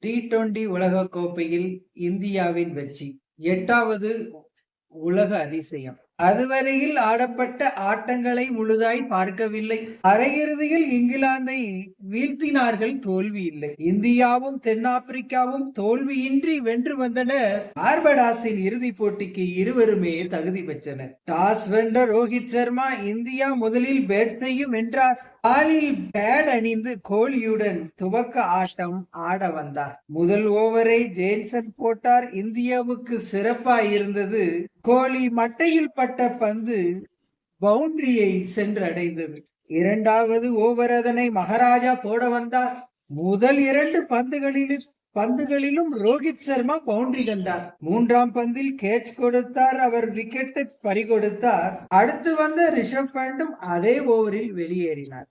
T20 உலகக் கோப்பையில் இந்தியாவின் வெற்றி 8வது உலக அதிசயம். அதுவரையில் ஆடப்பட்ட ஆட்டங்களை முழுதாய் பார்க்கவில்லை. அரையிறுதியில் இங்கிலாந்தை வீழ்த்தினார்கள், தோல்வி இல்லை. இந்தியாவும் தென்னாப்பிரிக்காவும் தோல்வியின்றி வென்று வந்தனர். பார்படாஸின் இறுதிப் போட்டிக்கு இருவருமே தகுதி பெற்றனர். டாஸ் வென்ற ரோஹித் சர்மா இந்தியா முதலில் பேட் செய்யும் என்றார். காலில் பேட் அணிந்து கோலியுடன் துவக்க ஆட்டம் ஆட வந்தார். முதல் ஓவரை ஜேன்சன் போட்டார். இந்தியாவுக்கு சிறப்பாய் இருந்தது. கோலி மட்டையில் பட்ட பந்து பவுண்டரியை சென்றடைந்தது. இரண்டாவது ஓவர் அதனை மகாராஜா போட வந்தார். முதல் 2 பந்துகளிலும் ரோஹித் சர்மா பவுண்டரி கண்டார். 3ஆம் பந்தில் கேட்ச் கொடுத்தார். அவர் விக்கெட்டை பறிகொடுத்தார். அடுத்து வந்த ரிஷப் பண்டும் அதே ஓவரில் வெளியேறினார்.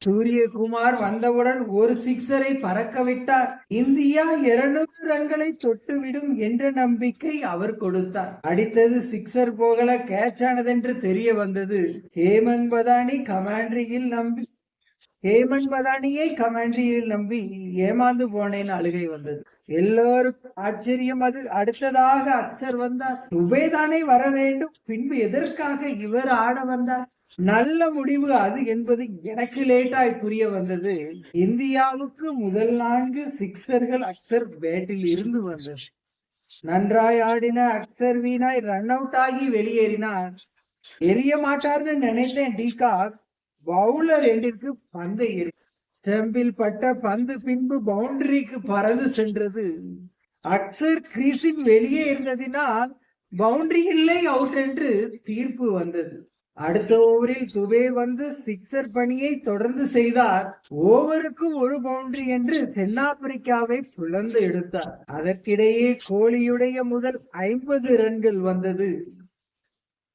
சூரியகுமார் வந்தவுடன் ஒரு சிக்ஸரை பறக்க விட்டார். இந்தியா 200 ரன்களை தொட்டுவிடும் என்ற நம்பிக்கை அவர் கொடுத்தார். அடித்தது சிக்ஸர் போகல, கேட்ச் ஆனதென்று தெரிய வந்தது. ஹேமந்த் பதானியை கமாண்டரியில் நம்பி ஏமாந்து போனேன் அழுகை வந்தது. எல்லோருக்கும் ஆச்சரியம். அது அடுத்ததாக அக்சர் வந்தார். துபேதானே வர வேண்டும், பின்பு எதற்காக இவர் ஆட வந்தார்? நல்ல முடிவு அது என்பது எனக்கு லேட்டாய் புரிய வந்தது. இந்தியாவுக்கு முதல் 4 சிக்ஸர்கள் அக்சர் பேட்டில் இருந்து வந்தது. நன்றாய் ஆடின அக்சர் வீணாய் ரன் அவுட் ஆகி வெளியேறினார். எரிய மாட்டார்னு நினைத்தேன். டிகாக் பவுலர் எண்டிற்கு பந்தை ஸ்டம்பில் பட்ட பந்து பின்பு பவுண்டரிக்கு பறந்து சென்றது. அக்சர் கிரீஸின் வெளியே இருந்ததினால் பவுண்டரி இல்லை, அவுட் என்று தீர்ப்பு வந்தது. அடுத்த ஓவரில் துபே வந்து சிக்ஸர் பணியை தொடர்ந்து செய்தார். ஓவருக்கு ஒரு பவுண்டரி என்று தென்னாப்பிரிக்காவை புலந்து எடுத்தார். அதற்கிடையே கோலியுடைய முதல் 50 ரன்கள் வந்தது.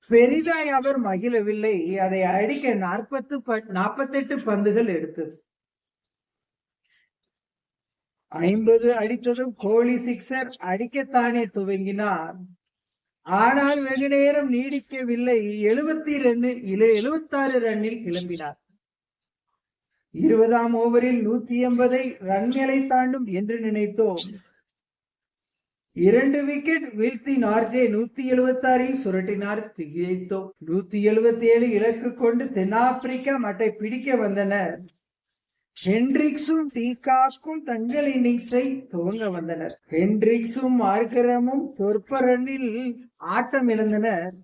பெரிதாய் அவர் மகிழவில்லை. அதை அடிக்க 48 பந்துகள் எடுத்தது. 50 அடித்ததும் கோலி சிக்ஸர் அடிக்கத்தானே துவங்கினார். ஆனால் வெகு நேரம் நீடிக்கவில்லை. 76 ரன்னில் கிளம்பினார். 20ஆம் ஓவரில் 180 ரன்களை தாண்டும் என்று நினைத்தோம். 2 விக்கெட் வீழ்த்தி நார்ஜே 176 சுரட்டினார். திகைத்தோம். 177 இலக்கு கொண்டு தென்னாப்பிரிக்கா மட்டை பிடிக்க வந்தனர். ஹென்ட்ரிக்ஸும் டீகாக்கும் தங்கள் இன்னிங்ஸை துவங்க வந்தனர். ஹென்ட்ரிக்ஸும் மார்க்கரமும் சொற்ப ரன்னில் ஆட்டம் இழந்தனர்.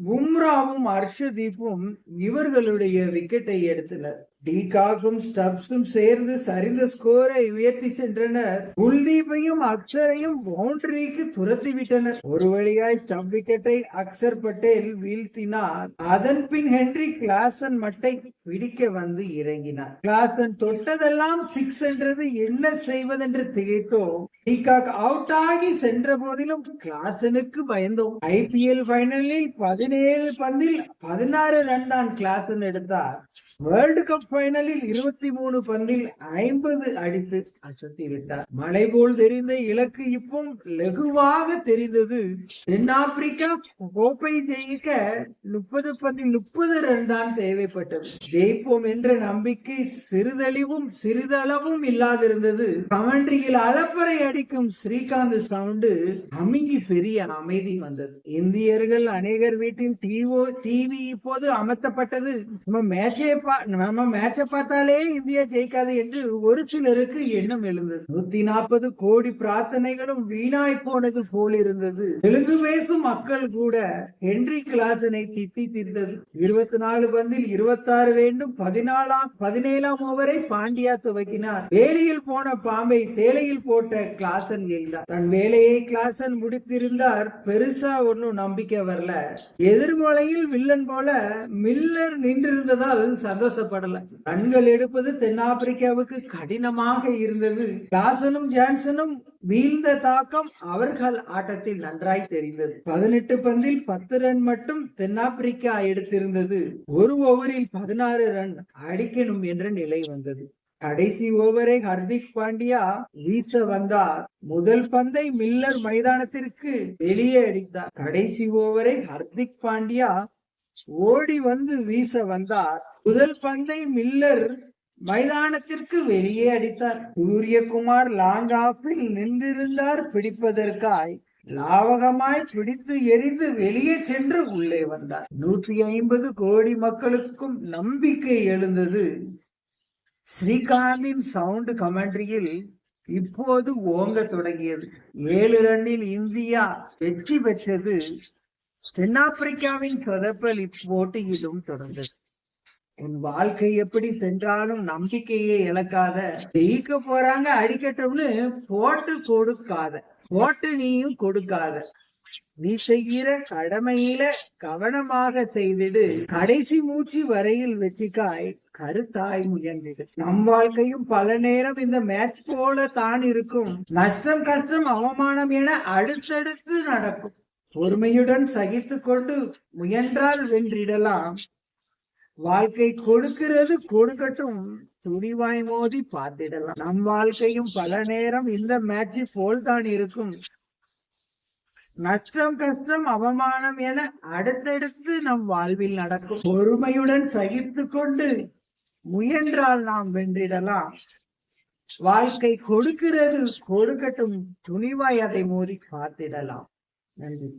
பும்ராவும் அர்ஷதீப்பும் இவர்களுடைய விக்கெட்டை எடுத்தனர். டீகாக்கும் ஸ்டப்ஸும் சேர்ந்து சரிந்த ஸ்கோரை உயர்த்தி சென்றனர். குல்தீப்பையும் அக்சரையும் பவுண்டரிக்கு துரத்தி விட்டனர். ஒரு வழியாய் ஸ்டப் விக்கெட்டை அக்சர் பட்டேல் வீழ்த்தினார். அதன் பின் ஹென்றி கிளாசன் மட்டை பிடிக்க வந்து இறங்கினார். கிளாசன் தொட்டதெல்லாம் சிக்ஸ் என்றது. என்ன செய்வதென்று திகைத்தோம். டீகாக் அவுட் ஆகி சென்ற போதிலும் கிளாசனுக்கு பயந்தோம். IPL பைனலில் 17 பந்தில் 16 ரன் தான் கிளாசன் எடுத்தார். வேர்ல்டு கப் பைனலில் 23 பந்தில் 50 அடித்து அசத்தி விட்டார். மழை போல் தெரிந்த இலக்கு இப்போ லகுவாக தெரிந்தது. தென்னாப்பிரிக்கா கோப்பை ஜெயிக்க 30 பந்தில் 30 ரன் தான் தேவைப்பட்டது. ஜெயிப்போம் என்ற நம்பிக்கை சிறிதளவும் இல்லாதிருந்தது. கமெண்ட்ரியில் அளப்பறை அடிக்கும் ஸ்ரீகாந்த் சவுண்டு அமுங்கி பெரிய அமைதி வந்தது. இந்தியர்கள் அநேகர் வீட்டில் டிவி இப்போது அமர்த்தப்பட்டது. நம்ம மேட்சை பார்த்தாலே இந்தியா ஜெயிக்காது என்று ஒரு சிலருக்கு எண்ணம் எழுந்தது. 140 கோடி பிரார்த்தனைகளும் வீணாய் போனது போல் இருந்தது. தெலுங்கு பேசும் மக்கள் கூட ஹென்றி கிளாசனை திட்டி தீர்த்தது. 24 பந்தில் 26 வேண்டும். 17ஆம் ஓவரை பாண்டியா துவக்கினார். வேலையில் போன பாம்பை சேலையில் போட்ட கிளாசன் எழுந்தார். தன் வேலையை கிளாசன் முடித்திருந்தார். பெருசா ஒன்னும் நம்பிக்கை வரல. எதிர்மலையில் வில்லன் போல மில்லர் நின்றிருந்ததால் சந்தோஷப்படல. ரன்கள் எடுப்பது தென்னாப்பிரிக்காவுக்கு கடினமாக இருந்தது. கிளாசனும் ஜான்சனும் வீழ்ந்த தாக்கம் அவர்கள் ஆட்டத்தில் நன்றாய் தெரிந்தது. 18 பந்தில் 10 ரன் மட்டும் தென்னாப்பிரிக்கா எடுத்திருந்தது. ஒரு ஓவரில் 16 ரன் அடிக்கணும் என்ற நிலை வந்தது. கடைசி ஓவரை ஹர்திக் பாண்டியா வீச வந்தார். முதல் பந்தை மில்லர் மைதானத்திற்கு வெளியே அடித்தார். கடைசி ஓவரை ஹர்திக் பாண்டியா ஓடி வந்து வீச வந்தார். முதல் பந்தை மில்லர் மைதானத்திற்கு வெளியே அடித்தார். சூரியகுமார் லாங் ஆஃபில் நின்றிருந்தார். பிடிப்பதற்காய் லாவகமாய் பிடித்து எரிந்து வெளியே சென்று உள்ளே வந்தார். 150 கோடி மக்களுக்கும் நம்பிக்கை எழுந்தது. ஸ்ரீகாந்தின் சவுண்ட் கமெண்ட்ரியில் இப்போது ஓங்க தொடங்கியது. 7 ரன்னில் இந்தியா வெற்றி பெற்றது. தென்னாப்பிரிக்காவின் சொதப்பல் இப்போட்டியிலும் தொடர்ந்தது. உன் வாழ்க்கை எப்படி சென்றாலும் நம்பிக்கையை இழக்காத. ஜெயிக்க போறாங்க அடிக்கட்டும்னு போட்டு கொடுக்காத. போட்டு நீயும் கொடுக்காத. நீ செய்கிற கடமையில கவனமாக செய்திடு. கடைசி மூச்சு வரையில் வெற்றிக்காய் கருத்தாய் முயன்றிடு. நம் வாழ்க்கையும் பல நேரம் இந்த மேட்ச் போல தான் இருக்கும். நஷ்டம் கஷ்டம் அவமானம் என அடுத்தடுத்து நடக்கும். பொறுமையுடன் சகித்து கொண்டு முயன்றால் வென்றிடலாம். வாழ்க்கை கொடுக்கிறது கொடுக்கட்டும், துணிவாய் மோதி பார்த்திடலாம். நம் வாழ்க்கையும் பல நேரம் இந்த மேட்ச் போல் தான் இருக்கும். நஷ்டம் கஷ்டம் அவமானம் என அடுத்தடுத்து நம் வாழ்வில் நடக்கும். பொறுமையுடன் சகித்து கொண்டு முயன்றால் நாம் வென்றிடலாம். வாழ்க்கை கொடுக்கிறது கொடுக்கட்டும், துணிவாய் அதை மோதி பார்த்திடலாம். நன்றி.